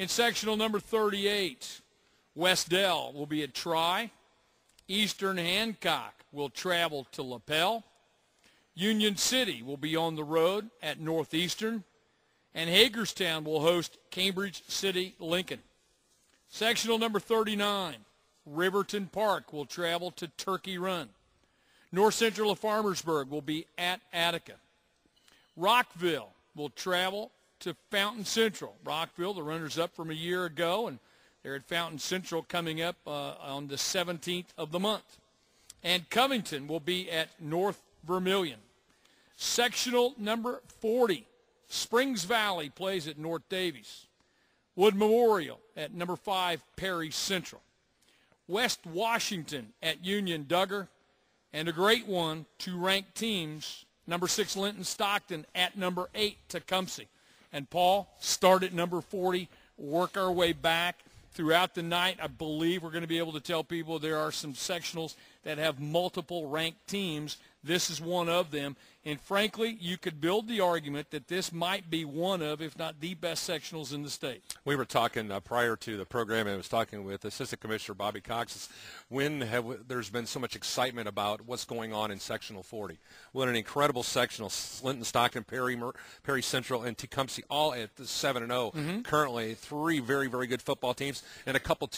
In sectional number 38, Westdell will be at Tri. Eastern Hancock will travel to Lovell. Union City will be on the road at Northeastern. And Hagerstown will host Cambridge City Lincoln. Sectional number 39, Riverton Park will travel to Turkey Run. North Central of Farmersburg will be at Attica. Rockville will travel to Fountain Central. Rockville, the runners-up from a year ago, and they're at Fountain Central coming up on the 17th of the month. And Covington will be at North Vermilion. Sectional number 40, Springs Valley plays at North Davies. Wood Memorial at number 5, Perry Central. West Washington at Union Duggar. And a great one, 2 ranked teams, number 6 Linton Stockton at number 8 Tecumseh. And Paul, start at number 40, work our way back throughout the night. I believe we're going to be able to tell people there are some sectionals that have multiple ranked teams. This is one of them. And frankly, you could build the argument that this might be one of, if not the best sectionals in the state. We were talking prior to the program, and I was talking with Assistant Commissioner Bobby Cox. When have there's been so much excitement about what's going on in Sectional 40? What an incredible sectional. Linton, Stockton, Perry Central, and Tecumseh all at 7-0. Currently, 3 very, very good football teams, and a couple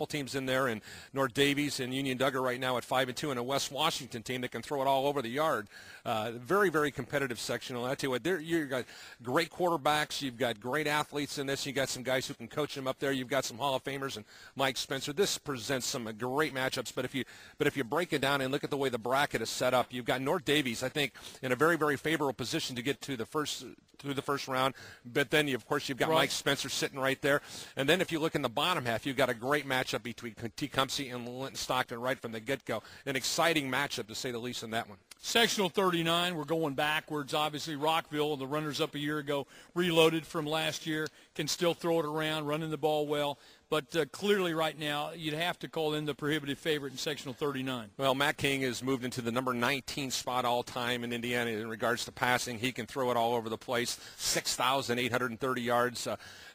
teams in there in North Davies and Union Duggar right now at 5-2, and a West Washington team that can throw it all over the yard. Very, very competitive sectional. I tell you what, you've got great quarterbacks. You've got great athletes in this. You've got some guys who can coach them up there. You've got some Hall of Famers and Mike Spencer. This presents some great matchups. But if you break it down and look at the way the bracket is set up, you've got North Davies, I think, in a very, very favorable position to get to the first round. But then, of course, you've got Mike Spencer sitting right there. And then if you look in the bottom half, you've got a great matchup between Tecumseh and Linton Stockton right from the get-go. An exciting matchup, to say the least, in that one. Sectional 39, we're going backwards. Obviously, Rockville, the runners-up a year ago, reloaded from last year, can still throw it around, running the ball well. But clearly right now, you'd have to call in the prohibitive favorite in sectional 39. Well, Matt King has moved into the number 19 spot all-time in Indiana in regards to passing. He can throw it all over the place, 6,830 yards,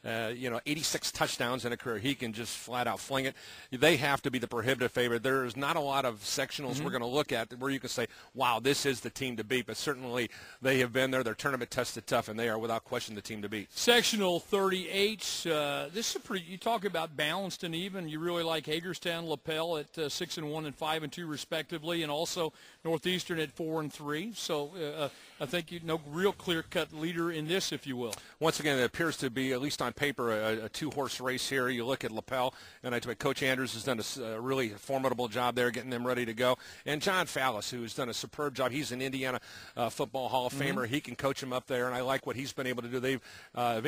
86 touchdowns in a career. He can just flat-out fling it. They have to be the prohibitive favorite. There's not a lot of sectionals we're going to look at where you can say, wow, this is the team to beat. But certainly they have been there. They're tournament tested tough, and they are without question the team to beat. Sectional 38, this is a pretty – you talk about balanced and even. You really like Hagerstown, Lapel at 6-1 and 5-2 respectively, and also Northeastern at 4-3. So I think real clear-cut leader in this, if you will. Once again, it appears to be, at least on paper, a 2-horse race here. You look at Lapel, and I tell you, Coach Andrews has done a really formidable job there getting them ready to go. And John Fallis, who has done a superb job. He's an Indiana Football Hall of Famer. He can coach them up there, and I like what he's been able to do. They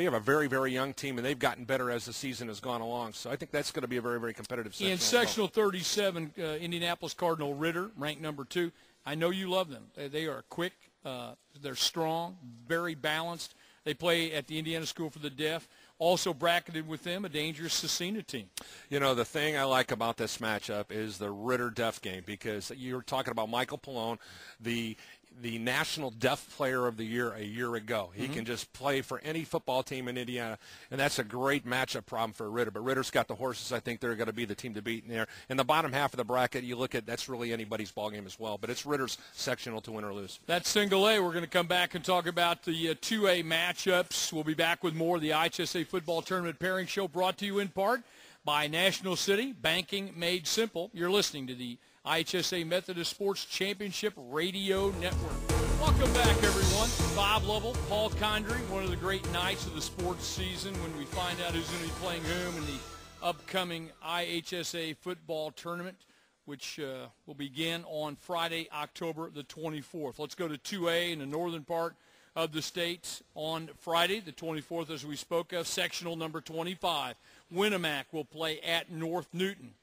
have a very, very young team, and they've gotten better as the season has gone along. So I think that's going to be a very, very competitive section. In sectional 37, Indianapolis Cardinal Ritter, ranked number 2. I know you love them. They are quick. They're strong, very balanced. They play at the Indiana School for the Deaf. Also bracketed with them, a dangerous Cecina team. You know, the thing I like about this matchup is the Ritter-Deaf game, because you're talking about Michael Pallone, the National Deaf Player of the Year a year ago. He can just play for any football team in Indiana, and that's a great matchup problem for Ritter. But Ritter's got the horses. I think they're going to be the team to beat in there. In the bottom half of the bracket, you look at, that's really anybody's ball game as well. But it's Ritter's sectional to win or lose. That's single A. We're going to come back and talk about the 2A matchups. We'll be back with more of the IHSAA Football Tournament Pairing Show, brought to you in part by National City, banking made simple. You're listening to the IHSAA Methodist Sports Championship Radio Network. Welcome back, everyone. Bob Lovell, Paul Condry, one of the great nights of the sports season when we find out who's going to be playing whom in the upcoming IHSAA football tournament, which will begin on Friday, October the 24th. Let's go to 2A in the northern part of the state on Friday, the 24th, as we spoke of. Sectional number 25. Winnemac will play at North Newton.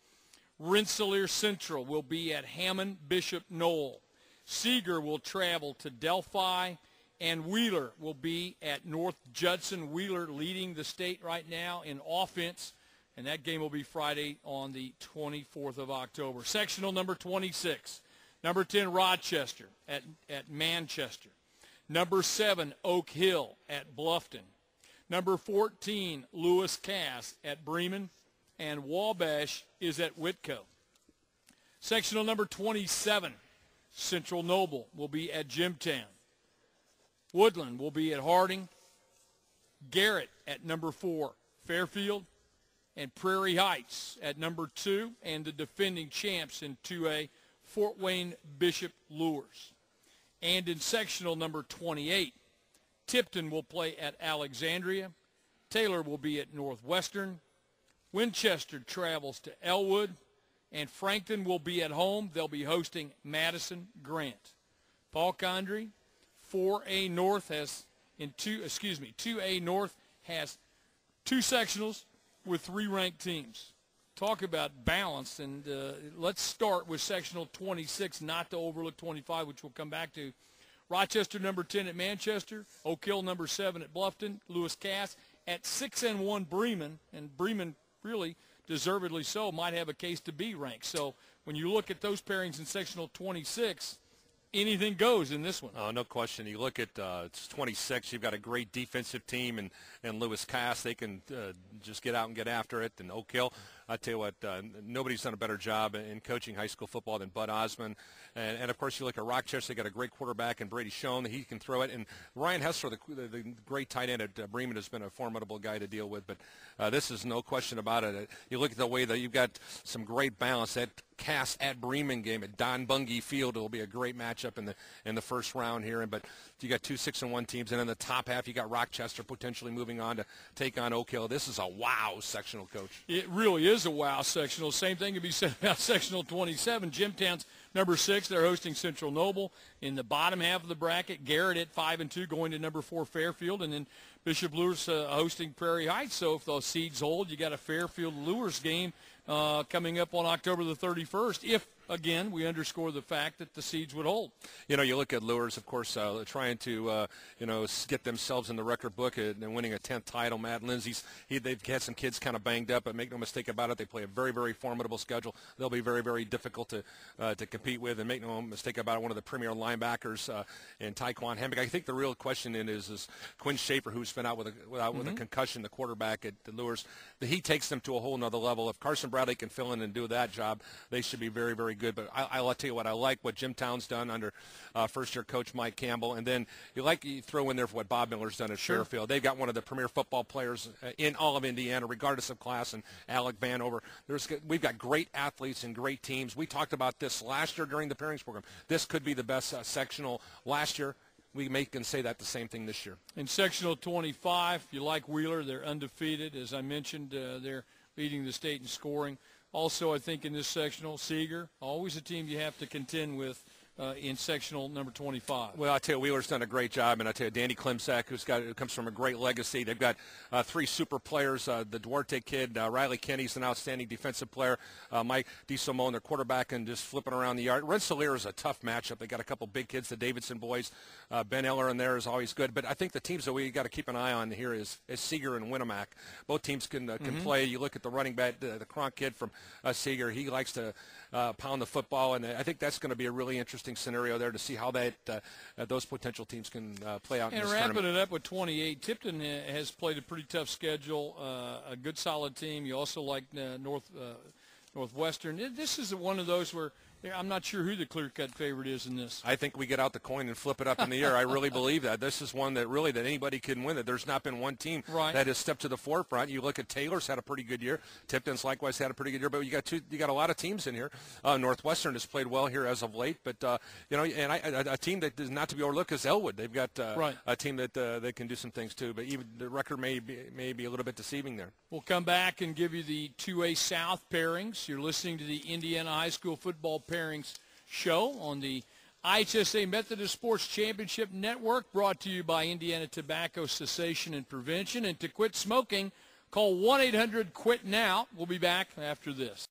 Rensselaer Central will be at Hammond Bishop Knoll. Seeger will travel to Delphi, and Wheeler will be at North Judson. Wheeler leading the state right now in offense, and that game will be Friday on the 24th of October. Sectional number 26, number 10 Rochester at Manchester. Number 7 Oak Hill at Bluffton. Number 14, Lewis Cass at Bremen, and Wabash is at Whitco. Sectional number 27, Central Noble will be at Jimtown. Woodland will be at Harding. Garrett at number 4, Fairfield, and Prairie Heights at number 2, and the defending champs in 2A, Fort Wayne Bishop Lures. And in sectional number 28, Tipton will play at Alexandria. Taylor will be at Northwestern. Winchester travels to Elwood. And Frankton will be at home. They'll be hosting Madison Grant. Paul Condry, 4A North has 2A North has 2 sectionals with 3 ranked teams. Talk about balance, and let's start with sectional 26, not to overlook 25, which we'll come back to. Rochester number 10 at Manchester, Oak Hill number 7 at Bluffton, Lewis Cass at 6-1 Bremen, and Bremen really deservedly so might have a case to be ranked. So when you look at those pairings in sectional 26, anything goes in this one. No question. You look at it's 26. You've got a great defensive team, and Lewis Cass, they can just get out and get after it. And Oak Hill, I tell you what, nobody's done a better job in coaching high school football than Bud Osmond. And of course, you look at Rochester, they got a great quarterback in Brady Schoen. He can throw it. And Ryan Hessler, the great tight end at Bremen, has been a formidable guy to deal with. But this is no question about it. You look at the way that you've got some great balance. That Cass at Bremen game at Don Bungie Field, it'll be a great matchup in the first round here. But you got 2 6-1 teams, and in the top half, you got Rochester potentially moving on to take on Oak Hill. This is a wow sectional, Coach. It really is a wow sectional. Same thing can be said about sectional 27. Jimtown's number 6. They're hosting Central Noble. In the bottom half of the bracket, Garrett at 5-2 going to number 4 Fairfield, and then Bishop Lures hosting Prairie Heights. So if those seeds hold, you got a Fairfield Lures game coming up on October the 31st, if, again, we underscore the fact that the seeds would hold. You know, you look at Lures, of course, trying to, get themselves in the record book and winning a 10th title. Matt Lindsay's, they've had some kids kind of banged up, but make no mistake about it, they play a very, very formidable schedule. They'll be very, very difficult to compete with, and make no mistake about it, one of the premier linebackers in Taekwon Hammock. I think the real question is Quinn Schaefer, who's been out with a concussion, the quarterback at the Lures. He takes them to a whole nother level. If Carson Bradley can fill in and do that job, they should be very, very good. But I'll tell you what, I like what Jimtown's done under first-year coach Mike Campbell. And then you throw in there for what Bob Miller's done at Fairfield. They've got one of the premier football players in all of Indiana, regardless of class, and Alec Vanover. We've got great athletes and great teams. We talked about this last year during the pairings program. This could be the best sectional last year. We can say that the same thing this year. In sectional 25, if you like Wheeler, they're undefeated. As I mentioned, they're leading the state in scoring. Also, I think in this sectional, Seeger, always a team you have to contend with in sectional number 25. Well, I tell you, Wheeler's done a great job, and I tell you, Danny Klimczak, who comes from a great legacy. They've got 3 super players. The Duarte kid, Riley Kenny's an outstanding defensive player. Mike DeSimone, their quarterback, and just flipping around the yard. Rensselaer is a tough matchup. They got a couple big kids, the Davidson boys. Ben Eller in there is always good. But I think the teams that we got to keep an eye on here is Seeger and Winnemac. Both teams can play. You look at the running back, the Kronk kid from Seeger. He likes to pound the football, and I think that's going to be a really interesting scenario there to see how those potential teams can play out in this tournament. And wrapping it up with 28, Tipton has played a pretty tough schedule, a good solid team. You also like Northwestern. This is one of those where I'm not sure who the clear-cut favorite is in this. I think we get out the coin and flip it up in the air. I really believe that. This is one that anybody can win it. There's not been one team that has stepped to the forefront. You look at Taylor's had a pretty good year. Tipton's likewise had a pretty good year. But you got a lot of teams in here. Northwestern has played well here as of late. But a team that is not to be overlooked is Elwood. They've got a team that they can do some things too. But even the record may be a little bit deceiving there. We'll come back and give you the 2A South pairings. You're listening to the Indiana High School Football Pairings show on the IHSAA Methodist Sports Championship Network, brought to you by Indiana Tobacco Cessation and Prevention. And to quit smoking, call 1-800-QUIT-NOW. We'll be back after this.